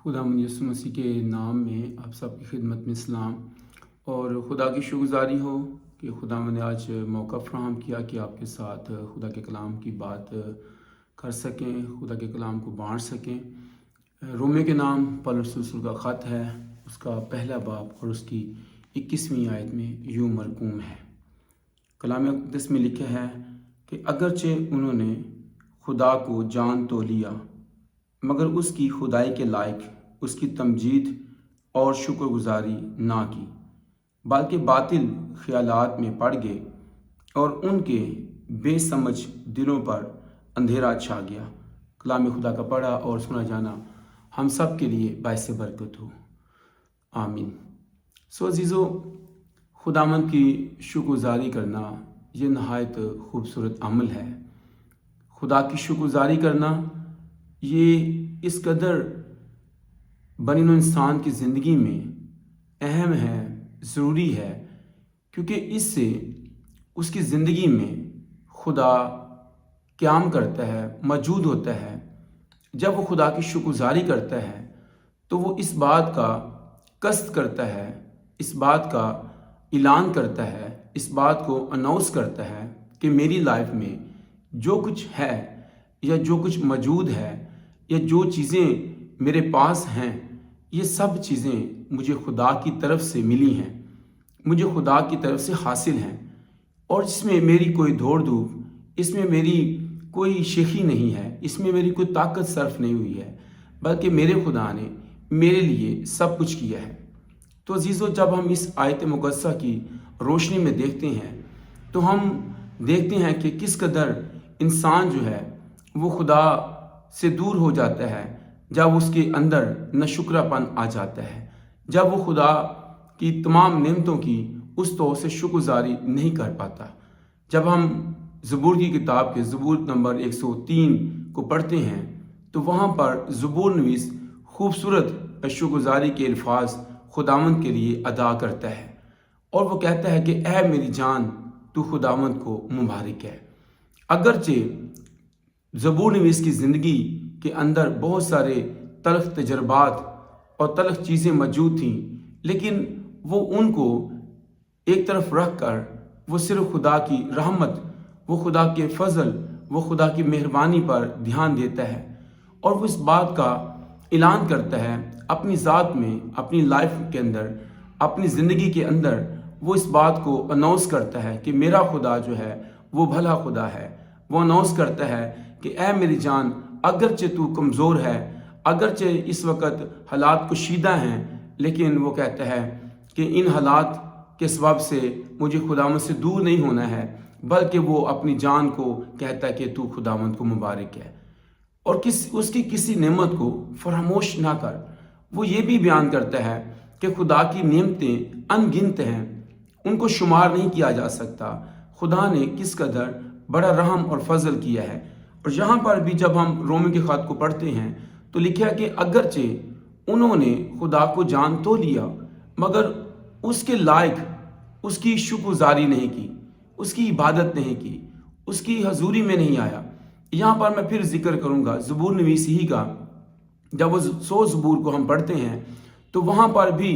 खुदावंद यीशु मसीह के नाम में आप सबकी खिदमत में सलाम और खुदा की शुक्रगुजारी हो कि खुदावंद ने आज मौका फराहम किया कि आपके साथ खुदा के कलाम की बात कर सकें, खुदा के कलाम को बांट सकें। रोमियो के नाम पौलुस रसूल का ख़त है, उसका पहला बाब और उसकी 21वीं आयत में यूँ मरकूम है। कलाम मुक़द्दस में लिखा है कि अगरचे उन्होंने खुदा को जान तो लिया मगर उसकी खुदाई के लायक उसकी तमजीद और शुक्रगुजारी ना की, बल्कि बातिल ख्यालात में पड़ गए और उनके बेसमझ दिलों पर अंधेरा छा गया। कलाम खुदा का पढ़ा और सुना जाना हम सब के लिए बाइस बरकत हो, आमीन। अज़ीज़ो, खुदावंद की शुक्रगुजारी करना ये नहायत खूबसूरत अमल है। खुदा की शुक्रगुजारी करना ये इस कदर बनी नौ इंसान की ज़िंदगी में अहम है, ज़रूरी है, क्योंकि इससे उसकी ज़िंदगी में खुदा क़याम करता है, मौजूद होता है। जब वो खुदा की शुक्रगुजारी करता है तो वो इस बात का कस्द करता है, इस बात का ऐलान करता है, इस बात को अनाउंस करता है कि मेरी लाइफ में जो कुछ है या जो कुछ मौजूद है या जो चीज़ें मेरे पास हैं, ये सब चीज़ें मुझे खुदा की तरफ से मिली हैं, मुझे खुदा की तरफ से हासिल हैं, और इसमें मेरी कोई दौड़ धूप, इसमें मेरी कोई शेखी नहीं है, इसमें मेरी कोई ताकत सर्फ नहीं हुई है, बल्कि मेरे खुदा ने मेरे लिए सब कुछ किया है। तो अज़ीज़ों, जब हम इस आयत मुक़द्दसा की रोशनी में देखते हैं तो हम देखते हैं कि किस कदर इंसान जो है वो खुदा से दूर हो जाता है जब उसके अंदर नाशुक्रापन आ जाता है, जब वो खुदा की तमाम नेमतों की उस तौर से शुक्रगुजारी नहीं कर पाता। जब हम ज़बूर की किताब के ज़बूर नंबर 103 को पढ़ते हैं तो वहाँ पर ज़बूर नवीस खूबसूरत शुक्रगुजारी के अल्फाज खुदावंद के लिए अदा करता है और वो कहता है कि ऐ मेरी जान, तू खुदावंद को मुबारक है। अगरचे ज़बूर नवीस की ज़िंदगी के अंदर बहुत सारे तल्ख़ तजर्बात और तल्ख़ चीज़ें मौजूद थीं, लेकिन वो उनको एक तरफ रख कर वो सिर्फ खुदा की रहमत, वो खुदा के फ़ज़ल, वो खुदा की मेहरबानी पर ध्यान देता है और वो इस बात का ऐलान करता है अपनी ज़ात में, अपनी लाइफ के अंदर, अपनी ज़िंदगी के अंदर। वो इस बात को अनाउंस करता है कि मेरा खुदा जो है वो भला खुदा है। वो अनाउंस करता है कि ऐ मेरी जान, अगरचे तू कमज़ोर है, अगरचे इस वक्त हालात कुशीदा हैं, लेकिन वो कहता है कि इन हालात के सबब से मुझे खुदावंद से दूर नहीं होना है, बल्कि वो अपनी जान को कहता है कि तू खुदावंद को मुबारक है और उसकी किसी नेमत को फरामोश ना कर। वो ये भी बयान करता है कि खुदा की नेमतें अनगिनत हैं, उनको शुमार नहीं किया जा सकता। खुदा ने किस कदर बड़ा रहम और फजल किया है। और यहाँ पर भी जब हम रोमी के ख़त को पढ़ते हैं तो लिखा है कि अगरचे उन्होंने खुदा को जान तो लिया मगर उसके लायक उसकी शुक्रगुजारी नहीं की, उसकी इबादत नहीं की, उसकी हजूरी में नहीं आया। यहाँ पर मैं फिर जिक्र करूँगा ज़बूर नवीस ही का। जब वो 100 ज़बूर को हम पढ़ते हैं तो वहाँ पर भी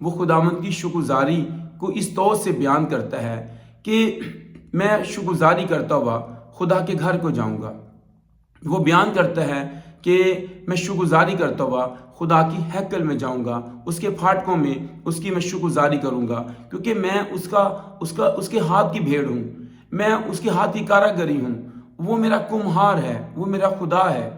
वो खुदावंद की शुक्रगुजारी को इस तौर से बयान करता है कि मैं शुक्रगुजारी करता हुआ खुदा के घर को जाऊँगा। वो बयान करता है कि मैं शुक्रगुजारी करता हुआ खुदा की हैकल में जाऊंगा, उसके फाटकों में उसकी मैं शुक्रगुजारी करूंगा, क्योंकि मैं उसके हाथ की भेड़ हूँ, मैं उसके हाथ की कारागरी हूँ, वो मेरा कुम्हार है, वो मेरा खुदा है।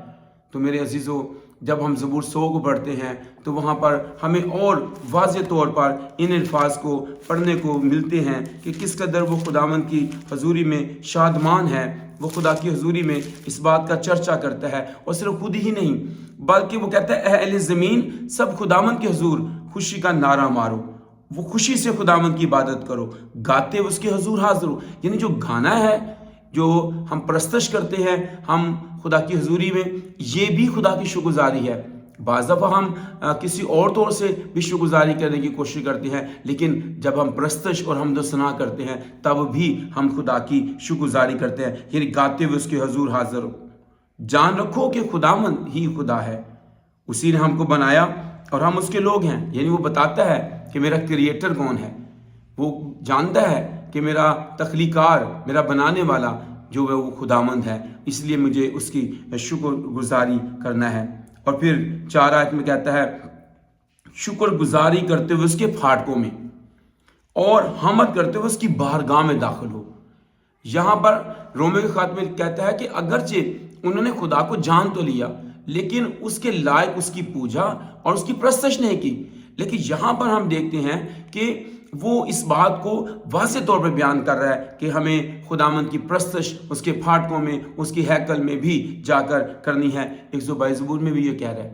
तो मेरे अजीज़ों, जब हम ज़बूर 100 को पढ़ते हैं तो वहाँ पर हमें और वाज़े तौर पर इन अल्फाज को पढ़ने को मिलते हैं कि किस कदर वो खुदावंद की हजूरी में शादमान है, वो खुदा की हजूरी में इस बात का चर्चा करता है। और सिर्फ खुद ही नहीं, बल्कि वो कहता है ऐ अहले ज़मीन, सब खुदावंद के हुजूर खुशी का नारा मारो, वो खुशी से खुदावंद की इबादत करो, गाते उसके हुजूर हाजिर हो। यानी जो गाना है, जो हम परस्तश करते हैं हम खुदा की हजूरी में, ये भी खुदा की शुक्रगुजारी है। बाज़ दफ़ा हम किसी और तौर से भी शुक्रगुजारी करने की कोशिश करते हैं, लेकिन जब हम परस्तश और हमद सना करते हैं तब भी हम खुदा की शुक्रगुजारी करते हैं, यानी गाते हुए उसके हजूर हाजिर हो। जान रखो कि खुदावंद ही खुदा है, उसी ने हमको बनाया और हम उसके लोग हैं, यानी वो बताता है कि मेरा क्रिएटर कौन है, वो जानता है कि मेरा तख्लीकार, मेरा बनाने वाला जो है वो खुदामंद है, इसलिए मुझे उसकी शुक्रगुजारी करना है। और फिर 4 आयत में कहता है शुक्रगुजारी करते हुए उसके फाटकों में और हमद करते हुए उसकी बारगाह में दाखिल हो। यहाँ पर रोमियो के खात में कहता है कि अगरचे उन्होंने खुदा को जान तो लिया लेकिन उसके लायक उसकी पूजा और उसकी प्रस्तश नहीं की। लेकिन यहाँ पर हम देखते हैं कि वो इस बात को वाज़ेह तौर पर बयान कर रहा है कि हमें खुदामंद की प्रस्तश उसके फाटकों में, उसकी हैकल में भी जाकर करनी है। 122 ज़बूर में भी ये कह रहा है,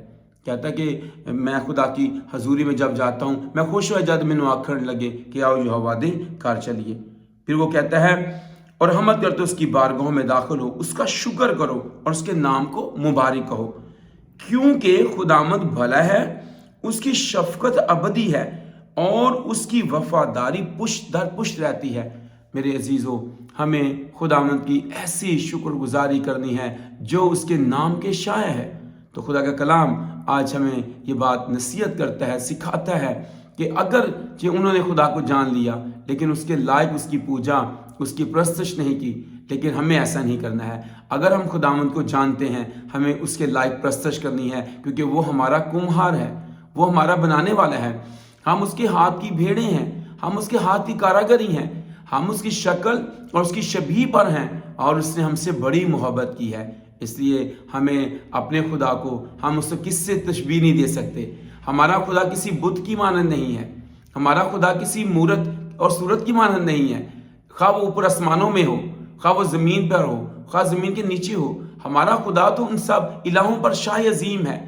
कहता है कि मैं खुदा की हजूरी में जब जाता हूँ मैं खुश हो जद मैनू आखन लगे कि आओ यहोवा दे कार चलिए। फिर वो कहता है और हमद करते उसकी बारगाहों में दाखिल हो, उसका शुक्र करो और उसके नाम को मुबारक कहो, क्योंकि खुदामंद भला है, उसकी शफकत अबदी है और उसकी वफादारी पुश्त दर पुश्त रहती है। मेरे अजीज़ों, हमें खुदामंद की ऐसी शुक्रगुजारी करनी है जो उसके नाम के शाया है। तो खुदा का कलाम आज हमें ये बात नसीहत करता है, सिखाता है कि अगर कि उन्होंने खुदा को जान लिया लेकिन उसके लायक उसकी पूजा, उसकी प्रस्तश नहीं की, लेकिन हमें ऐसा नहीं करना है। अगर हम खुदावंद को जानते हैं हमें उसके लायक प्रस्तश करनी है, क्योंकि वो हमारा कुम्हार है, वो हमारा बनाने वाला है, हम उसके हाथ की भेड़ें हैं, हम उसके हाथ की कारागरी हैं, हम उसकी शक्ल और उसकी शबीह पर हैं और उसने हमसे बड़ी मोहब्बत की है। इसलिए हमें अपने खुदा को, हम उससे किससे तशबीह नहीं दे सकते। हमारा खुदा किसी बुत की मानंद नहीं है, हमारा खुदा किसी मूरत और सूरत की मानंद नहीं है, खा वो ऊपर आसमानों में हो, खा वो ज़मीन पर हो, खा ज़मीन के नीचे हो। हमारा खुदा तो उन सब इलाहों पर शाह अजीम है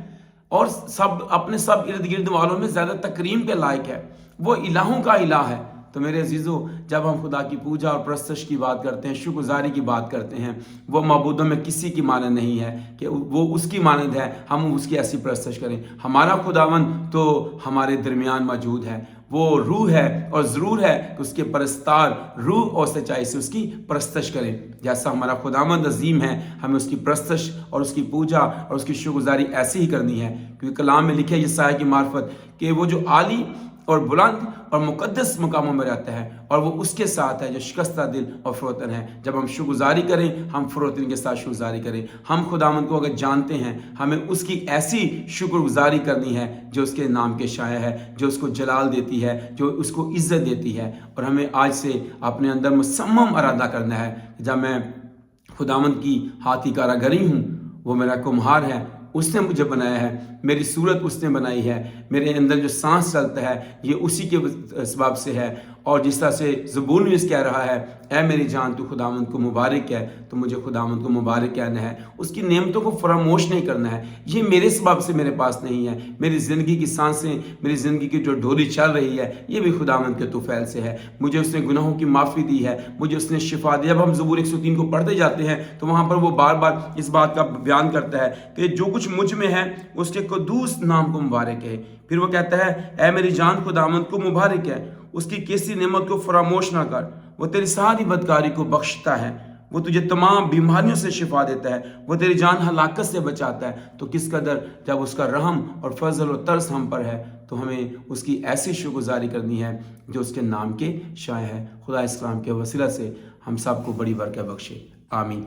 और सब अपने सब इर्द गिर्द वालों में ज़्यादा तकरीम के लायक है, वो इलाहों का इलाह है। तो मेरे अजीज़ों, जब हम खुदा की पूजा और प्रस्तश की बात करते हैं, शुक्रगुजारी की बात करते हैं, वो मबूदों में किसी की मानंद नहीं है कि वो उसकी मानंद है हम उसकी ऐसी प्रस्तश करें। हमारा खुदावंद तो हमारे दरमियान मौजूद है, वो रूह है और ज़रूर है कि उसके परस्तार रूह और सच्चाई से उसकी प्रस्तश करें। जैसा हमारा खुदावंद अजीम है, हमें उसकी प्रस्तश और उसकी पूजा और उसकी शुक्रगुजारी ऐसी ही करनी है, क्योंकि कलाम में लिखे यशायाह की मार्फत कि वो जो आली और बुलंद और मुकद्दस मकामों में रहता है और वो उसके साथ है जो शिकस्ता दिल और फरोतन है। जब हम शुक्रगुजारी करें, हम फरोतन के साथ शुक्रगुजारी करें। हम खुदावंद को अगर जानते हैं, हमें उसकी ऐसी शुक्रगुजारी करनी है जो उसके नाम के शाया है, जो उसको जलाल देती है, जो उसको इज्जत देती है। और हमें आज से अपने अंदर मुसम्मम इरादा करना है, जब मैं खुदावंद की हाथी कारागरी हूँ, वो मेरा कुम्हार है, उसने मुझे बनाया है, मेरी सूरत उसने बनाई है, मेरे अंदर जो सांस चलता है ये उसी के सबब से है। और जिस तरह से ज़बूर में कह रहा है, ऐ मेरी जान तू खुदावंद को मुबारक है, तो मुझे खुदावंद को मुबारक कहना है, उसकी नेमतों को फरामोश नहीं करना है। ये मेरे सबब से मेरे पास नहीं है, मेरी ज़िंदगी की सांसें, मेरी ज़िंदगी की जो डोरी चल रही है, ये भी खुदावंद के तुफ़ैल से है। मुझे उसने गुनाहों की माफ़ी दी है, मुझे उसने शिफा दी। जब हम ज़बूर 103 को पढ़ते जाते हैं तो वहाँ पर वो बार बार इस बात का बयान करता है कि जो कुछ मुझ में है उसके कुद्दूस नाम को मुबारक है। फिर वो कहता है, ऐ मेरी जान खुदावंद को मुबारक है, उसकी किसी नेमत को फरामोश ना कर, वो तेरी सारी बदकारी को बख्शता है, वो तुझे तमाम बीमारियों से शिफा देता है, वो तेरी जान हलाकत से बचाता है। तो किस कदर जब उसका रहम और फजल और तरस हम पर है, तो हमें उसकी ऐसी शुक्रगुजारी करनी है जो उसके नाम के शाया है। खुदा इस्लाम के वसीला से हम सबको बड़ी बरकत बख्शे, आमीन।